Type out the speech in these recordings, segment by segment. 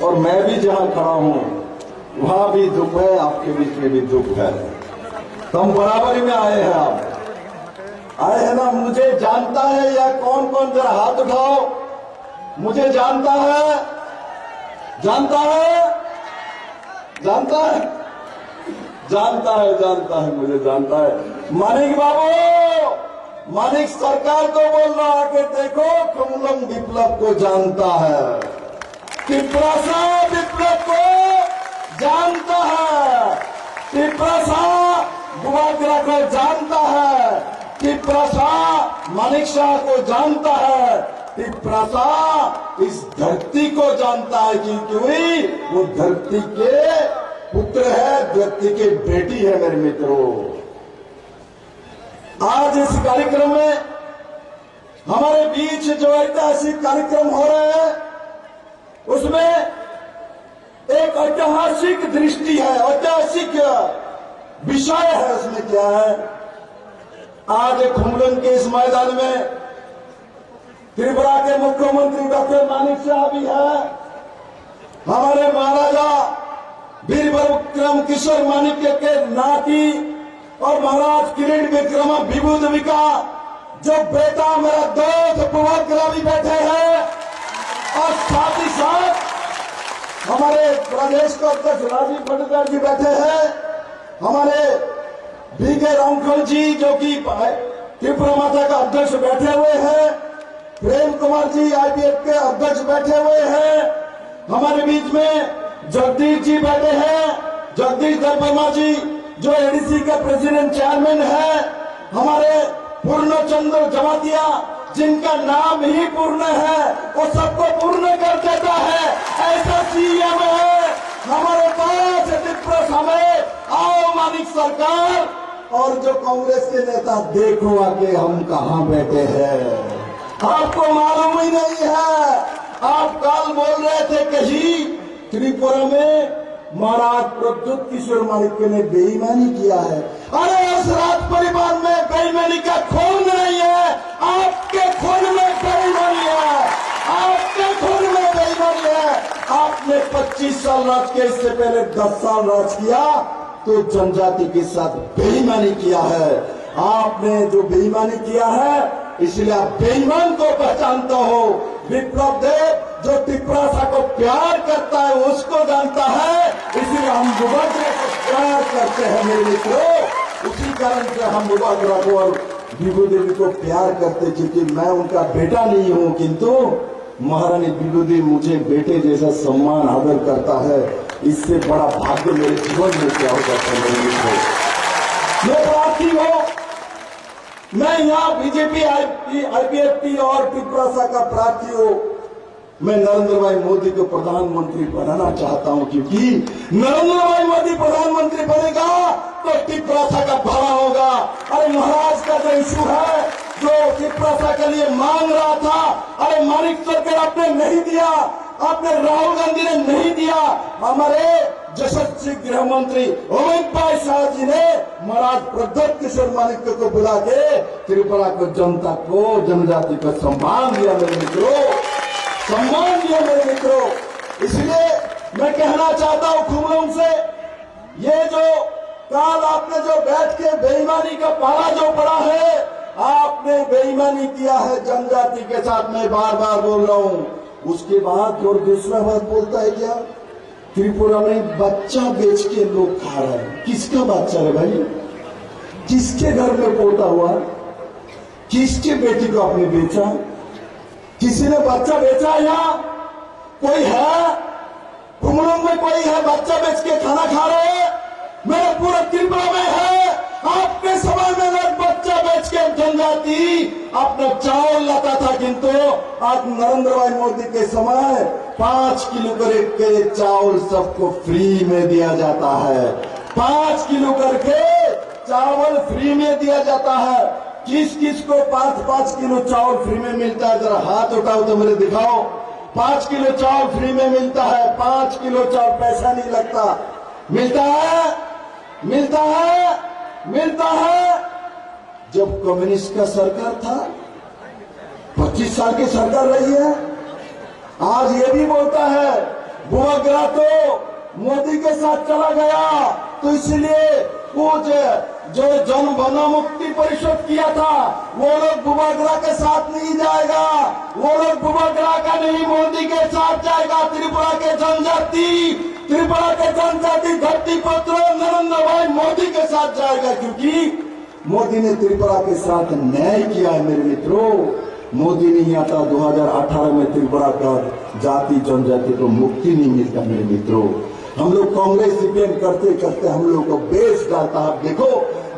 और मैं भी जहां खड़ा हूं वहां भी दुख है, आपके बीच में भी दुख है। तो हम बराबरी में आए हैं। आप आए हैं ना? मुझे जानता है या कौन कौन, जरा हाथ उठाओ। मुझे जानता है, जानता है, जानता है, जानता है, जानता है, मुझे जानता है। मानिक बाबू, मानिक सरकार को बोल रहा है कि देखो खुम्लम विप्लव को जानता है, तिपरासा विप्लव को जानता है, तिपरासा बुआग्रा को जानता है, तिपरासा मानिक शाह को जानता है, तिपरासा इस धरती को जानता है क्योंकि वो धरती के पुत्र है, धरती के बेटी है। मेरे मित्रों, आज इस कार्यक्रम में हमारे बीच जो ऐतिहासिक कार्यक्रम हो रहे हैं उसमें एक ऐतिहासिक दृष्टि है, ऐतिहासिक विषय है। उसमें क्या है? आज खुम्लन के इस मैदान में त्रिपुरा के मुख्यमंत्री डॉक्टर मानिक शाह भी है, हमारे महाराजा वीर विक्रम किशोर मानिक्य के नाती और महाराज किरीट विक्रम विभूदेवी का जो बेटा मेरा दोस्त बुआग्रा भी बैठे हैं, और साथ ही साथ हमारे प्रदेश के अध्यक्ष राजीव भट्टाचार्य जी बैठे हैं, हमारे बीके रामखल जी जो कि त्रिपुरा माता का अध्यक्ष बैठे हुए हैं, प्रेम कुमार जी आईपीएफ के अध्यक्ष बैठे हुए हैं, हमारे बीच में जगदीश जी बैठे हैं, जगदीश वर्मा जी जो एडीसी का प्रेसिडेंट चेयरमैन है, हमारे पूर्णचंद्र जमातिया जिनका नाम ही पूर्ण है वो सबको पूर्ण कर देता है, ऐसा सीएम है हमारे पास। समय आओ मानिक सरकार, और जो कांग्रेस के नेता देखो आके हम कहां बैठे हैं, आपको मालूम ही नहीं है। आप कल बोल रहे थे कहीं त्रिपुरा में महाराज प्रद्युत किशोर मानिक्य ने बेईमानी किया है। अरे उस राज परिवार में बेईमानी का खून नहीं है, आपके खून में बेईमानी है, आपके खून में बेईमानी है। आपने 25 साल राज किया, इससे पहले 10 साल राज किया तो जनजाति के साथ बेईमानी किया है। आपने जो बेईमानी किया है इसलिए आप बेईमान को पहचानता हो। विप्लव देव जो तिपरासा को प्यार करता है उसको जानता है, इसलिए हम बुआग्रा को प्यार करते हैं। मेरे मित्रों, उसी कारण से हम बुआग्रा को और विभूदेवी को प्यार करते, क्योंकि मैं उनका बेटा नहीं हूं, किंतु महारानी विभूदेवी मुझे बेटे जैसा सम्मान आदर करता है। इससे बड़ा भाग्य मेरे जीवन में क्या हो सकता है? मेरे मित्रों, मैं प्रार्थी हूं, मैं यहाँ बीजेपी आईपीएफटी और तिपरासा का प्रार्थी हूं। मैं नरेंद्र भाई मोदी को प्रधानमंत्री बनाना चाहता हूं, क्योंकि नरेंद्र भाई मोदी प्रधानमंत्री बनेगा तो तिपरासा का भला होगा। अरे महाराज का जो इशू है जो तिपरासा के लिए मांग रहा था, अरे मानिक सरकार आपने नहीं दिया, आपने राहुल गांधी ने नहीं दिया, हमारे यशस्वी गृह मंत्री अमित भाई शाह जी ने महाराज प्रद्युत किशोर मानिक्य को बुला के त्रिपुरा को जनता को जनजाति को सम्मान दिया। मेरे मित्रों, सम्मान दिया मेरे मित्रों। इसलिए मैं कहना चाहता हूं खुमलम से, ये जो काल आपने जो बैठ के बेईमानी का पाला जो पड़ा है, आपने बेईमानी किया है जनजाति के साथ, मैं बार बार बोल रहा हूं। उसके बाद और दूसरा बात बोलता है क्या? त्रिपुरा में बच्चा बेच के लोग खा रहे हैं। किसका बच्चा है भाई? किसके घर में पोता हुआ? किसके बेटी को आपने बेचा? किसी ने बच्चा बेचा? यहाँ कोई है? खुमलम में कोई है बच्चा बेच के खाना खा रहे हैं? मेरे पूरे त्रिपुरा में है। आपके समय में लोग बच्चा बेच के जनजाति अपना चावल लाता था, किंतु आज नरेंद्र भाई मोदी के समय 5 किलो करके चावल सबको फ्री में दिया जाता है। 5 किलो करके चावल फ्री में दिया जाता है। किस किस को 5-5 किलो चावल फ्री में मिलता है? जरा हाथ उठाओ तो मेरे दिखाओ। 5 किलो चावल फ्री में मिलता है। 5 किलो चावल, पैसा नहीं लगता। मिलता है, मिलता है, मिलता है। जब कम्युनिस्ट का सरकार था, 25 साल की सरकार रही है। आज ये भी बोलता है बुआगरा तो मोदी के साथ चला गया, तो इसलिए कुछ जो जन वन मुक्ति परिषद किया था वो लोग बुआगरा के साथ नहीं जाएगा, वो लोग बुआगरा का नहीं मोदी के साथ जाएगा। त्रिपुरा के जनजाति धरती पुत्र नरेंद्र भाई मोदी के साथ जाएगा, क्योंकि मोदी ने त्रिपुरा के साथ न्याय किया है मेरे मित्रों। मोदी नहीं आता 2018 में त्रिपुरा का जाति जनजाति को मुक्ति नहीं मिलता मेरे मित्रों। हम लोग कांग्रेस सीपीएम करते करते हम लोग को बेस डालता है। देखो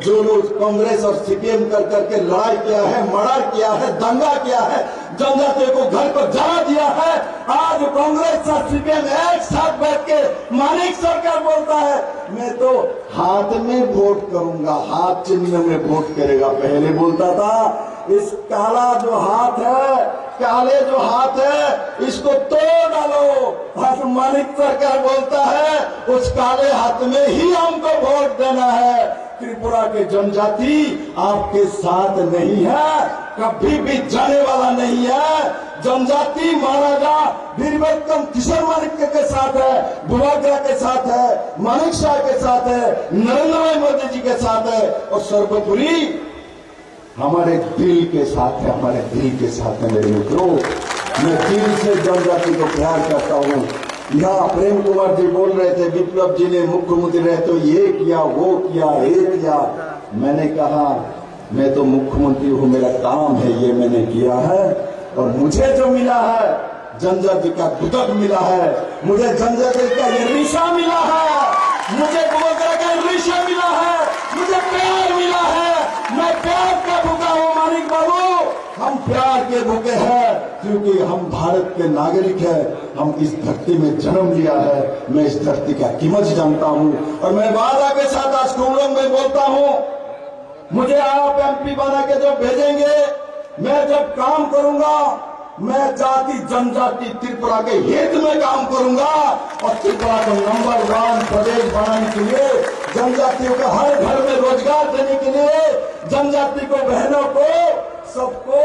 जो लोग कांग्रेस और सीपीएम कर करके लड़ाई किया है, मर्डर किया है, दंगा किया है, जनजातियों को घर पर जला दिया है, आज कांग्रेस और सीपीएम एक साथ बैठ के मानिक सरकार बोलता है मैं तो हाथ में वोट करूंगा, हाथ चिन्ह में वोट करेगा। पहले बोलता था इस काला जो हाथ है, काले जो हाथ है इसको तोड़ डालो। आज मानिक सरकार बोलता है उस काले हाथ में ही हमको वोट देना है। त्रिपुरा के जनजाति आपके साथ नहीं है, कभी भी जाने वाला नहीं है। जनजाति महाराजा वीरभद्र किशोर मानिक के साथ है, बुआगरा के साथ है, मानिक शाह के साथ है, नरेंद्र भाई मोदी जी के साथ है, और सर्वोपरि हमारे दिल के साथ है, हमारे दिल के साथ है मेरे मित्रों। मैं दिल से जनजाति को प्यार करता हूँ। यहाँ प्रेम कुमार जी बोल रहे थे विप्लव जी ने मुख्यमंत्री रहे तो ये किया वो किया ये किया। मैंने कहा मैं तो मुख्यमंत्री हूँ, मेरा काम है ये मैंने किया है, और मुझे जो मिला है जनजाति का दुदक मिला है, मुझे जनजाति का ये रिशा मिला है, मुझे बुआगरा का रिशा मिला है, मुझे प्यार मिला है। मैं प्यार का भूखा हूँ मानिक बाबू, हम प्यार के भूखे हैं क्योंकि हम भारत के नागरिक हैं, हम इस धरती में जन्म लिया है। मैं इस धरती का कीमत जानता हूँ, और मैं वादा के साथ आज कुमरम में बोलता हूँ मुझे आप एमपी बना के जो भेजेंगे, मैं जब काम करूंगा मैं जाति जनजाति त्रिपुरा के हित में काम करूंगा, और त्रिपुरा को नंबर 1 प्रदेश बनाने के लिए, जनजातियों का हर घर में रोजगार देने के लिए, जनजाति को बहनों को सबको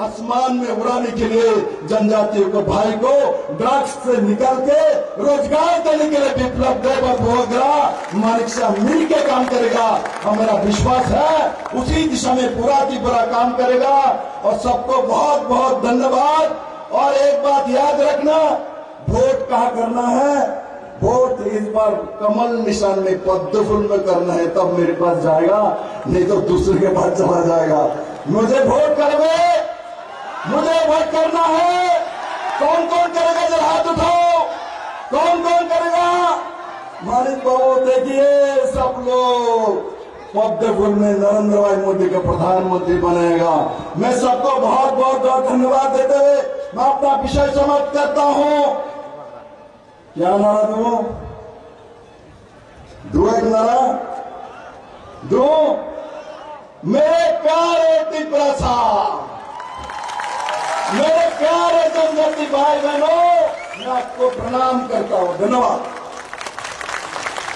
आसमान में उड़ाने के लिए, जनजातियों को भाई को ड्रग्स से निकल के रोजगार देने के लिए विप्लव देव और बुआगरा मानिक शाह मिल के काम करेगा। हमारा विश्वास है उसी दिशा में पूरा त्रिपुरा काम करेगा। और सबको बहुत बहुत धन्यवाद। और एक बात याद रखना, वोट कहाँ करना है, वोट इस बार कमल निशान में पद्म फूल में करना है, तब मेरे पास जाएगा, नहीं तो दूसरे के पास चला जाएगा। मुझे वोट करवे, मुझे वोट करना है। कौन कौन करेगा जरा हाथ उठाओ, कौन कौन करेगा। मानिक बाबू देखिए सब लोग पद्म फूल में नरेंद्र भाई मोदी को प्रधानमंत्री बनाएगा। मैं सबको बहुत बहुत धन्यवाद देते हुए मैं अपना विषय समाप्त करता हूँ। क्या नारा दो एक नारा दो, मेरे प्यारे त्रिपुरा साहब, मेरे प्यारे जनजाति भाई बहनों, मैं आपको प्रणाम करता हूँ। धन्यवाद।